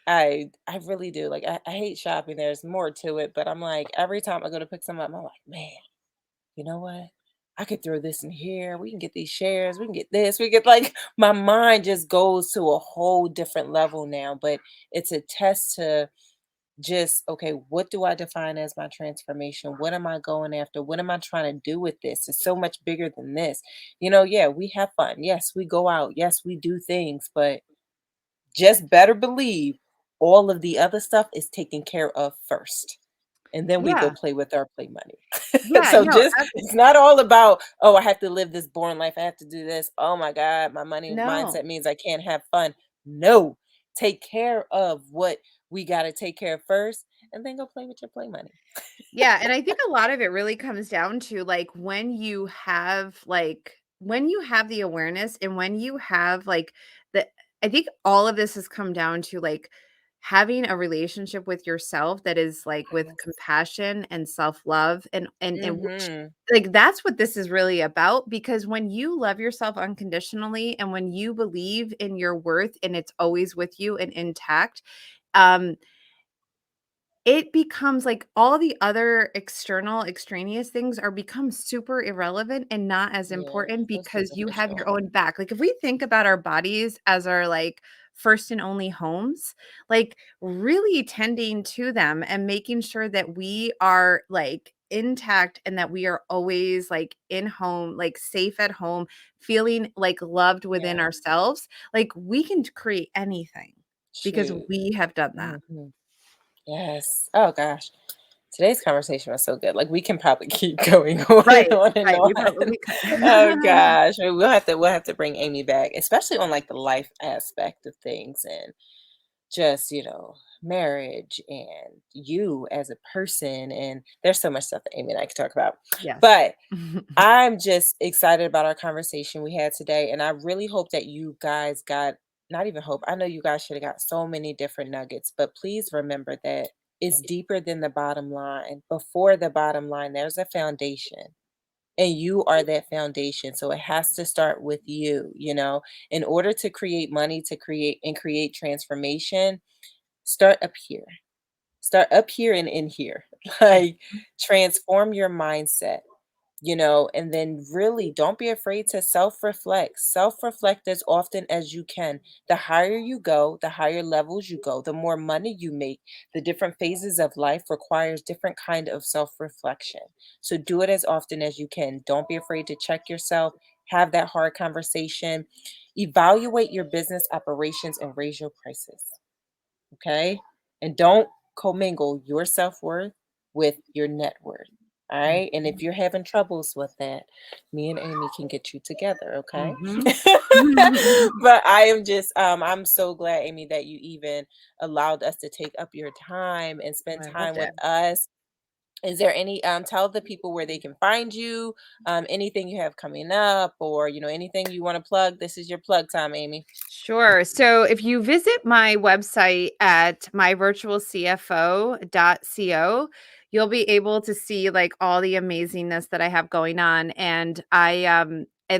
I really do. Like I hate shopping. There's more to it, but I'm like every time I go to pick some up, I'm like, man, you know what? I could throw this in here. We can get these shares. We can get this. We get like my mind just goes to a whole different level now. But it's a test to just okay, what do I define as my transformation? What am I going after? What am I trying to do with this? It's so much bigger than this. Yeah, we have fun. Yes, we go out. Yes, we do things, but just better believe all of the other stuff is taken care of first. And then we go Yeah. play with our play money. Yeah, So no, just absolutely. it's not all about, oh, I have to live this boring life. I have to do this. Oh my God, my money No. mindset means I can't have fun. No, take care of what we got to take care of first and then go play with your play money. Yeah, and I think a lot of it really comes down to, like, when you have the awareness and when you have, like, the I think all of this has come down to, like, having a relationship with yourself that is, like, with Yes. compassion and self-love and which Mm-hmm. like, that's what this is really about because when you love yourself unconditionally and when you believe in your worth and it's always with you and intact, um it becomes like all the other external extraneous things are become super irrelevant and not as Yeah, important so because you have your superficial. own back. Like if we think about our bodies as our like first and only homes, like really tending to them and making sure that we are like intact and that we are always like in home, like safe at home, feeling like loved within Yeah. ourselves, like we can create anything because Shoot. we have done that. Hmm. Yes. Oh gosh. Today's conversation was so good. Like we can probably keep going on and Right, on and right, we on. probably could. Oh gosh. We'll have to bring Amy back, especially on like the life aspect of things and just, marriage and you as a person. And there's so much stuff that Amy and I could talk about. Yes. But I'm just excited about our conversation we had today. And I really hope that you guys got, not even hope, I know you guys should have got so many different nuggets, but please remember that it's deeper than the bottom line. Before the bottom line, there's a foundation. And you are that foundation. So it has to start with you. In order to create money, to create transformation, start up here. Start up here and in here. Like transform your mindset And then really don't be afraid to self-reflect. Self-reflect as often as you can. The higher you go, the higher levels you go, the more money you make. The different phases of life requires different kind of self-reflection. So do it as often as you can. Don't be afraid to check yourself, have that hard conversation, evaluate your business operations and raise your prices. Okay? And don't commingle your self-worth with your net worth. All right. And if Mhm. you're having troubles with that, me and Amy can get you together. Okay. Mhm. But I am just, I'm so glad, Amy, that you even allowed us to take up your time and spend I time loved with it. us. Is there any, tell the people where they can find you, anything you have coming up, or, anything you want to plug? This is your plug time, Amy. Sure. So if you visit my website at myvirtualcfo.co, you'll be able to see like all the amazingness that I have going on. And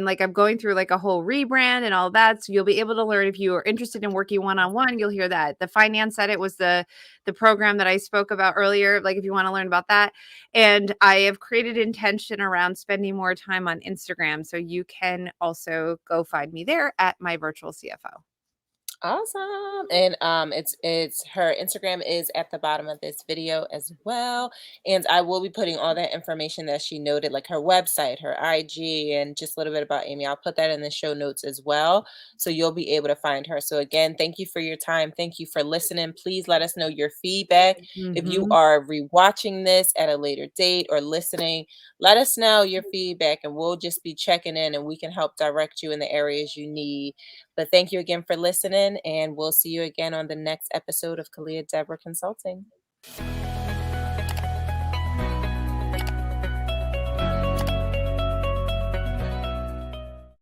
like I'm going through like a whole rebrand and all that. So you'll be able to learn if you are interested in working one-on-one, you'll hear that. The Finance Edit was the program that I spoke about earlier. Like if you want to learn about that. And I have created intention around spending more time on Instagram. So you can also go find me there at My Virtual CFO. Awesome. And it's her Instagram is at the bottom of this video as well. And I will be putting all that information that she noted, like her website, her IG, and just a little bit about Amy. I'll put that in the show notes as well. So you'll be able to find her. So again, thank you for your time. Thank you for listening. Please let us know your feedback. If you Mhm. are rewatching this at a later date or listening, let us know your feedback and we'll just be checking in and we can help direct you in the areas you need. But thank you again for listening, and we'll see you again on the next episode of Khalia Deborah Consulting.